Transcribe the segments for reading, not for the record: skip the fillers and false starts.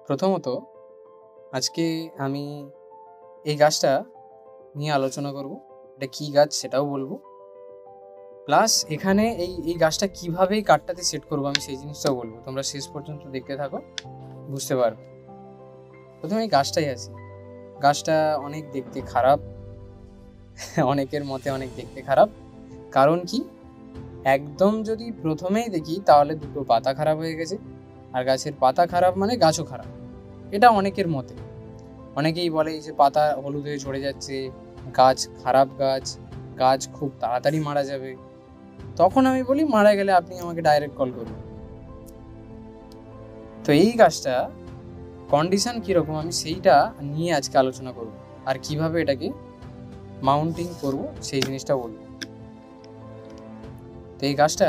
প্রথমত আজকে আমি এই গাছটা নিয়ে আলোচনা করব। এটা কী গাছ সেটাও বলবো, প্লাস এখানে এই গাছটা কীভাবে এই কাঠটাতে সেট করবো আমি সেই জিনিসটাও বলবো। তোমরা শেষ পর্যন্ত দেখতে থাকো, বুঝতে পারবে। প্রথমে এই গাছটাই আছে। গাছটা অনেক দেখতে খারাপ, অনেকের মতে অনেক দেখতে খারাপ। কারণ কি, একদম যদি প্রথমেই দেখি তাহলে দুটো পাতা খারাপ হয়ে গেছে। আর গাছের পাতা খারাপ মানে গাছও খারাপ, এটা অনেকের মতে। অনেকেই বলে যে পাতা হলুদ হয়ে ঝরে যাচ্ছে, গাছ খারাপ, গাছ খুব তাড়াতাড়ি মারা যাবে। তখন আমি বলি, মারা গেলে আপনি আমাকে ডাইরেক্ট কল করুন। তো এই গাছটা কন্ডিশন কীরকম আমি সেইটা নিয়ে আজকে আলোচনা করব, আর কিভাবে এটাকে মাউন্টিং করব সেই জিনিসটা বলব। তো এই গাছটা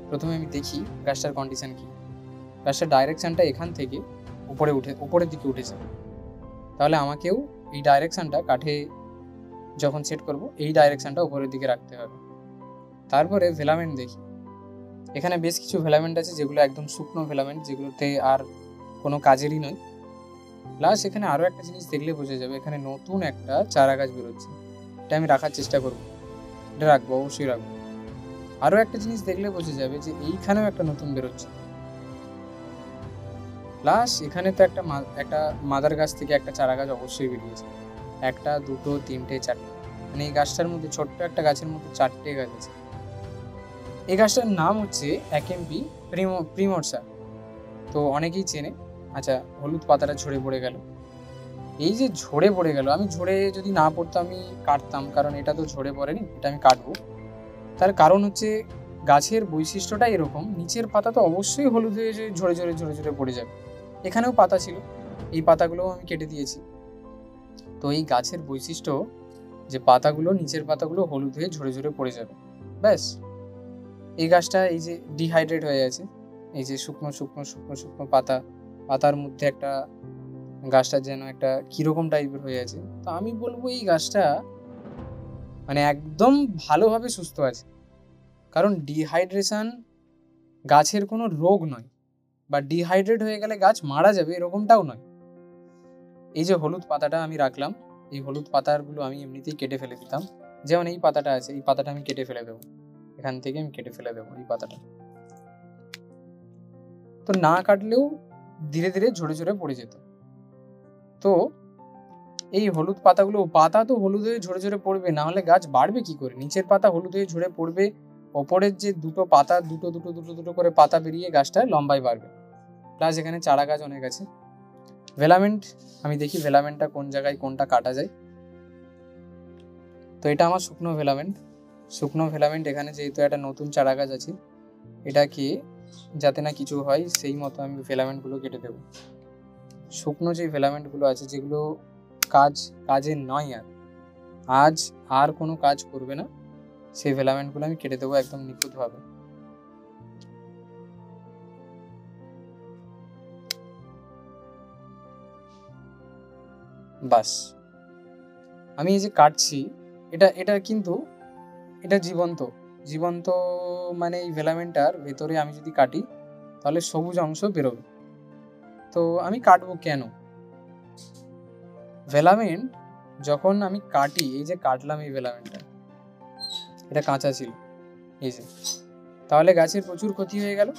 প্রথমে আমি দেখি গাছটার কন্ডিশন কী। গাছটার ডাইরেকশানটা এখান থেকে উপরের দিকে উঠেছে, তাহলে আমাকেও এই ডাইরেকশানটা কাঠে যখন সেট করব এই ডাইরেকশানটা উপরের দিকে রাখতে হবে। তারপরে ভেলামেন্ট দেখি। এখানে বেশ কিছু ভেলামেন্ট আছে যেগুলো একদম শুকনো ভেলামেন্ট, যেগুলোতে আর কোনো কাজেরই নয়। প্লাস এখানে আরও একটা জিনিস দেখলে বোঝা যাবে, এখানে নতুন একটা চারা গাছ বেরোচ্ছে। এটা আমি রাখার চেষ্টা করব, এটা রাখবো, অবশ্যই রাখবো। আরও একটা জিনিস দেখলে বোঝা যাবে যে এইখানেও একটা নতুন বেরোচ্ছে। প্লাস এখানে তো একটা মাদার গাছ থেকে একটা চারা গাছ অবশ্যই বেরিয়েছে। একটা, দুটো, তিনটে, চারটে, মানে এই গাছটার মধ্যে, ছোট্ট একটা গাছের মধ্যে 4টে গাছ আছে। এই গাছটার নাম হচ্ছে অ্যাকেম্পি প্রিমোরসা। তো অনেকেই চেনে। আচ্ছা, হলুদ পাতাটা ঝরে পড়ে গেল। এই যে ঝরে পড়ে গেল, আমি ঝরে যদি না পড়তো আমি কাটতাম, কারণ এটা তো ঝরে পড়েনি, এটা আমি কাটবো। তার কারণ হচ্ছে গাছের বৈশিষ্ট্যটা এরকম, নিচের পাতা তো অবশ্যই হলুদ হয়ে ঝরে ঝরে ঝরে ঝরে পড়ে যাবে। এখানেও পাতা ছিল, এই পাতাগুলোও আমি কেটে দিয়েছি। তো এই গাছের বৈশিষ্ট্য যে পাতাগুলো, নিচের পাতাগুলো হলুদ হয়ে ঝরে ঝরে পড়ে যাবে, ব্যাস। এই গাছটা এই যে ডিহাইড্রেট হয়ে আছে, এই যে শুকনো শুকনো শুকনো শুকনো পাতার মধ্যে একটা গাছটা যেন একটা কীরকম টাইপের হয়ে আছে। তো আমি বলবো এই গাছটা মানে একদম ভালোভাবে সুস্থ আছে। কারণ ডিহাইড্রেশন গাছের কোনো রোগ নয়, বা ডিহাইড্রেট হয়ে গেলে গাছ মারা যাবে এরকমটাও নয়। এই যে হলুদ পাতাটা আমি রাখলাম, এই হলুদ পাতাগুলো আমি এমনিতেই কেটে ফেলে দিতাম। যেমন এই পাতাটা আছে, এই পাতাটা আমি কেটে ফেলে দেবো, এখান থেকে আমি কেটে ফেলে দেবো এই পাতাটা। তো না কাটলেও ধীরে ধীরে ঝরে ঝরে পড়ে যেত। তো এই হলুদ পাতাগুলো, পাতা তো হলুদ হয়ে ঝরে ঝরে পড়বে, না হলে গাছ বাড়বে কি করে? নিচের পাতা হলুদ হয়ে ঝরে পড়বে, ওপরের যে দুটো পাতা দুটো দুটো দুটো দুটো করে পাতা বেরিয়ে গাছটা লম্বায় বাড়বে। প্লাস এখানে চারা গাছ অনেক আছে। ভেলামেন্ট আমি দেখি, ভেলামেন্টটা কোন জায়গায় কোনটা কাটা যায়। তো এটা আমার শুকনো ভেলামেন্ট। এখানে যেহেতু একটা নতুন চারা গাছ আছে, এটাকে যাতে না কিছু হয় সেই মতো আমি ভেলামেন্টগুলো কেটে দেবো। শুকনো যে ভেলামেন্টগুলো আছে, যেগুলো কাজের নয়, আজ আর কোনো কাজ করবে না, সেই ভেলামেন্টগুলো আমি কেটে দেবো একদম নিখুঁতভাবে। বাস, আমি এই যে কাটছি, এটা কিন্তু এটা জীবন্ত মানে এই ভেলামেন্টটার ভেতরে আমি যদি কাটি তাহলে সবুজ অংশ বেরোবে। তো আমি কাটবো কেন? ভেলামেন্ট যখন আমি কাটি, এই যে কাটলাম এই ভেলামেন্টটা, এটা কাঁচা ছিল, এই যে, তাহলে গাছের প্রচুর ক্ষতি হয়ে গেল,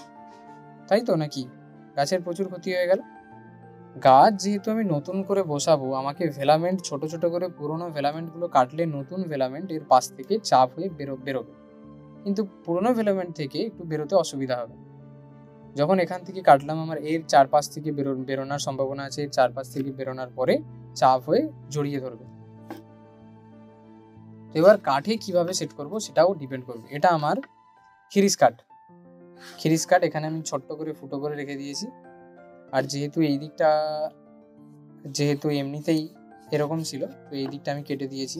তাই তো নাকি? গাছের প্রচুর ক্ষতি হয়ে গেল। গাছ যেহেতু আমি নতুন করে বসাবো, আমাকে ভেলামেন্ট ছোট ছোট করে পুরোনো ভেলামেন্টগুলো কাটলে নতুন ভেলামেন্ট এর পাশ থেকে চাপ হয়ে বেরোবে, কিন্তু পুরোনো ভেলামেন্ট থেকে একটু বেরোতে অসুবিধা হবে। যখন এখান থেকে কাটলাম, আমার এর চারপাশ থেকে বেরোনোর সম্ভাবনা আছে, এর চারপাশ থেকে বেরোনোর পরে চাপ হয়ে জড়িয়ে ধরবে। এবার কাঠে কিভাবে সেট করব সেটাও ডিপেন্ড করবে। এটা আমার খিরিস কাঠ, এখানে আমি ছোট্ট করে ফুটো করে রেখে দিয়েছি। আর যেহেতু এমনিতেই এরকম ছিল, তো এই দিকটা আমি কেটে দিয়েছি,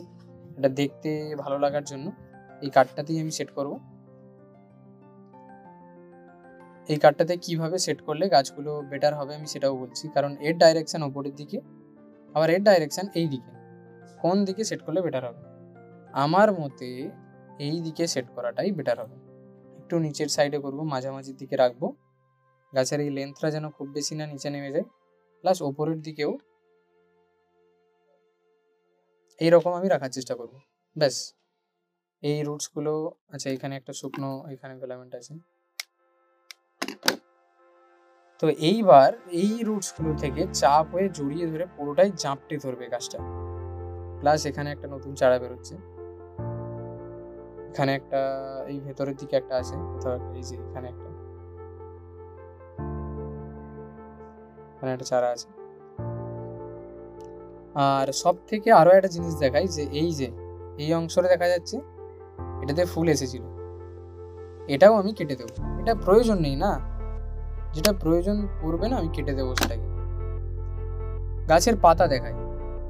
এটা দেখতে ভালো লাগার জন্য। এই কাঠটাতেই আমি সেট করব। এই কাঠটাতে কিভাবে সেট করলে গাছগুলো বেটার হবে আমি সেটাও বলছি, কারণ এর ডাইরেকশন ওপরের দিকে, আবার এর ডাইরেকশন এই দিকে। কোন দিকে সেট করলে বেটার হবে? আমার মতে এই দিকে সেট করাটাই বেটার হবে। একটু নিচের সাইডে করব, মাঝামাঝির দিকে রাখবো, গাছের এই লেন্থটা যেন খুব বেশি না নিচে নেমে যায়। প্লাস ওপরের দিকেও এইরকম আমি রাখার চেষ্টা করব। ব্যাস, এই রুটসগুলো, আচ্ছা এখানে একটা শুকনো এখানে ফিলামেন্ট আছে। তো এইবার এই রুটসগুলো থেকে চাপ হয়ে জড়িয়ে ধরে পুরোটাই জাপটে ধরবে গাছটা। প্লাস এখানে একটা নতুন চারা বেরোচ্ছে, এখানে একটা, এই ভেতরের দিকে একটা আছে কোথাও একটা, এই যে এখানে একটা, এখানে একটা চারা আছে। আর সব থেকে আরো একটা জিনিস দেখাই, যে এই অংশটা দেখা যাচ্ছে, এটাতে ফুল এসেছিল, এটাও আমি কেটে দেবো। এটা প্রয়োজন নেই না, যেটা প্রয়োজন পড়বে না আমি কেটে দেবো সেটাকে। গাছের পাতা দেখাই,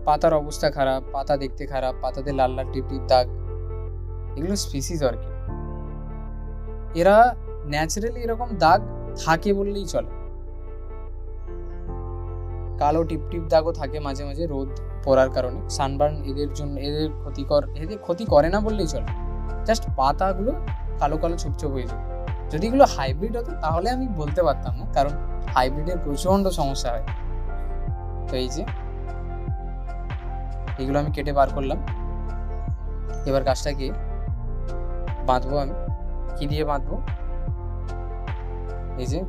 পাতার অবস্থা খারাপ, পাতা দেখতে খারাপ, পাতাতে লাল লাল টিপ টিপ দাগ, এগুলো স্পিসিস অর্কিড। এরা ন্যাচারালি এরকম দাগ থাকে বললেই চলে। কালো টিপ টিপ দাগও থাকে মাঝে মাঝে রোদ পড়ার কারণে, সানবার্ন এদের জন্য, এদের ক্ষতি করে না বললেই চলে। জাস্ট পাতাগুলো কালো কালো ছোপ হয়ে যায়। যদি এগুলো হাইব্রিড হতো তাহলে আমি বলতে পারতাম না, কারণ হাইব্রিডের প্রচন্ড সমস্যা হয়। তো এই যে এগুলো আমি কেটে বার করলাম। এবার গাছটাকে বাঁধবো আমি। কি দিয়ে বাঁধবো? এই যে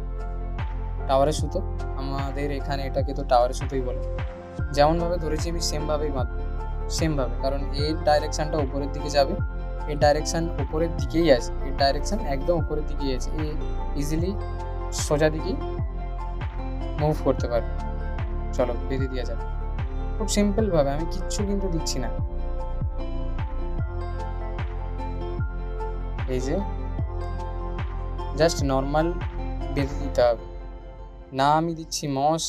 টাওয়ারের সুতো, আমাদের এখানে এটাকে তো টাওয়ারের সুতোই বলে। যেমন ভাবে ধরেছি আমি সেম ভাবেই বাঁধবো, সেম ভাবে, কারণ এর ডাইরেকশনটা উপরের দিকে যাবে, এর ডাইরেকশন উপরের দিকেই আছে, এর ডাইরেকশন একদম উপরের দিকেই আছে, এ ইজিলি সোজা দিকেই মুভ করতে পারবে। চলো বেঁধে দেওয়া যাবে খুব সিম্পল ভাবে, আমি কিচ্ছু কিন্তু দিচ্ছি না। এই যে জাস্ট নর্মাল বেঁধে দিতে হবে, না আমি দিচ্ছি মস,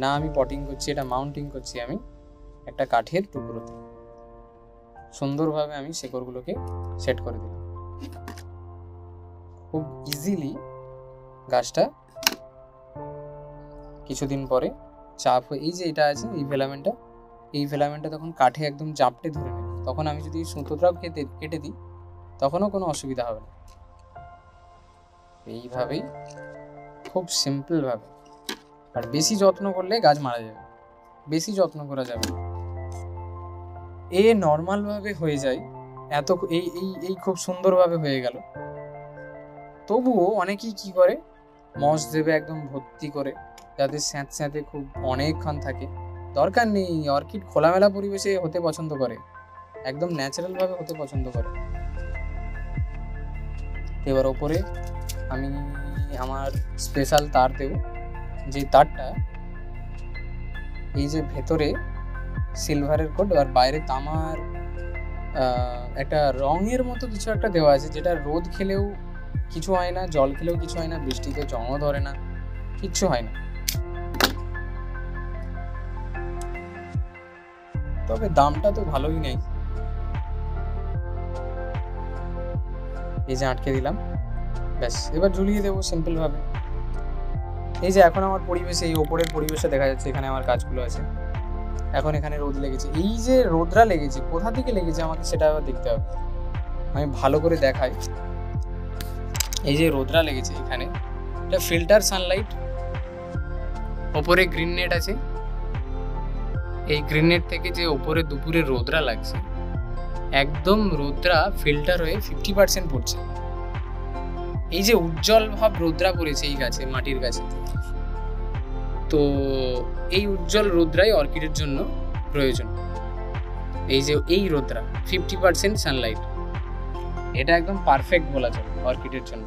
না আমি পটিং করছি, এটা মাউন্টিং করছি আমি একটা কাঠের টুকরোতে। সুন্দরভাবে আমি শেকড়গুলোকে সেট করে দিলাম। খুব ইজিলি গাছটা কিছুদিন পরে চাপ হয়ে, এই যে এটা আছে এই ফিলামেন্টটা তখন কাঠে একদম জাপটে ধরে নেবে। তখন আমি যদি সুতোটাও কেটে দিই তখনও কোনো অসুবিধা হবে না। এইভাবেই খুব সিম্পল ভাবে, আর বেশি যত্ন করলে গাছ মারা যাবে, বেশি যত্ন করা যাবে না। এ নর্মাল ভাবে হয়ে যায়, এত এই এই এই খুব সুন্দরভাবে হয়ে গেল। তবুও অনেকেই কি করে, মস দেবে একদম ভর্তি করে, যাতে স্যাঁতে খুব অনেকক্ষণ থাকে। দরকার নেই, অর্কিড খোলামেলা পরিবেশে হতে পছন্দ করে, একদম ন্যাচারাল ভাবে হতে পছন্দ করে। এবার ওপরে আমি আমার স্পেশাল তার দেব, যে তারটা এই যে ভেতরে সিলভারের কোট আর বাইরে তামার একটা রঙের মতো কিছু একটা দেওয়া আছে, যেটা রোদ খেলেও কিছু হয় না, জল খেলেও কিছু হয় না, বৃষ্টিতে জংও ধরে না, কিচ্ছু হয় না। তবে দামটা তো ভালোই নেই। এই যে আটকে দিলাম, ব্যাস এবার ঝুলিয়ে দেবো সিম্পল ভাবে। এই যে এখন আমার পরিবেশে, এই ওপরের পরিবেশে দেখা যাচ্ছে এখানে আমার গাছগুলো আছে। এখন এখানে রোদ লেগেছে, এই যে রোদরা লেগেছে কোথা থেকে লেগেছে আমাকে সেটা আবার দেখতে হবে। আমি ভালো করে দেখাই, এই যে রোদরা লেগেছে এখানে, এটা ফিল্টার সানলাইট। ওপরে গ্রিন নেট আছে, এই গ্রিন নেট থেকে যে ওপরে দুপুরে রোদরা লাগছে, একদম রোদরা ফিল্টার হয়ে 50% পড়ছে। এই যে উজ্জ্বল ভাব রোদরা পড়েছে এই গাছে, মাটির গাছে, তো এই উজ্জ্বল রোদরাই অর্কিডের জন্য প্রয়োজন। এই যে এই রোদরা 50% সানলাইট, এটা একদম পারফেক্ট বলা যায় অর্কিডের জন্য।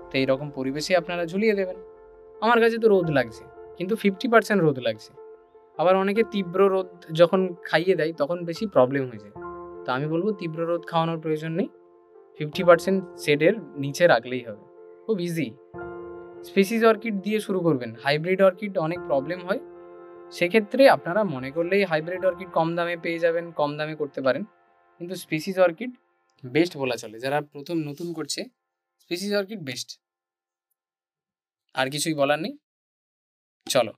তো এইরকম পরিবেশে আপনারা ঝুলিয়ে দেবেন। আমার কাছে তো রোদ লাগছে, কিন্তু 50% রোদ লাগছে। আবার অনেকে তীব্র রোদ যখন খাইয়ে দেয় তখন বেশি প্রবলেম হয়ে যায়। তো আমি বলবো তীব্র রোদ খাওয়ানোর প্রয়োজন নেই, 50% শেডের নিচে রাখলেই হবে, খুব ইজি। স্পিসিস অর্কিড দিয়ে শুরু করবেন, হাইব্রিড অর্কিড অনেক প্রবলেম হয়, সেক্ষেত্রে আপনারা মনে করলেই হাইব্রিড অর্কিড কম দামে পেয়ে যাবেন, কম দামে করতে পারেন। কিন্তু স্পিসিস অর্কিড বেস্ট বলা চলে, যারা প্রথম নতুন করছে স্পিসিস অর্কিড বেস্ট। আর কিছুই বলার নেই, চলো।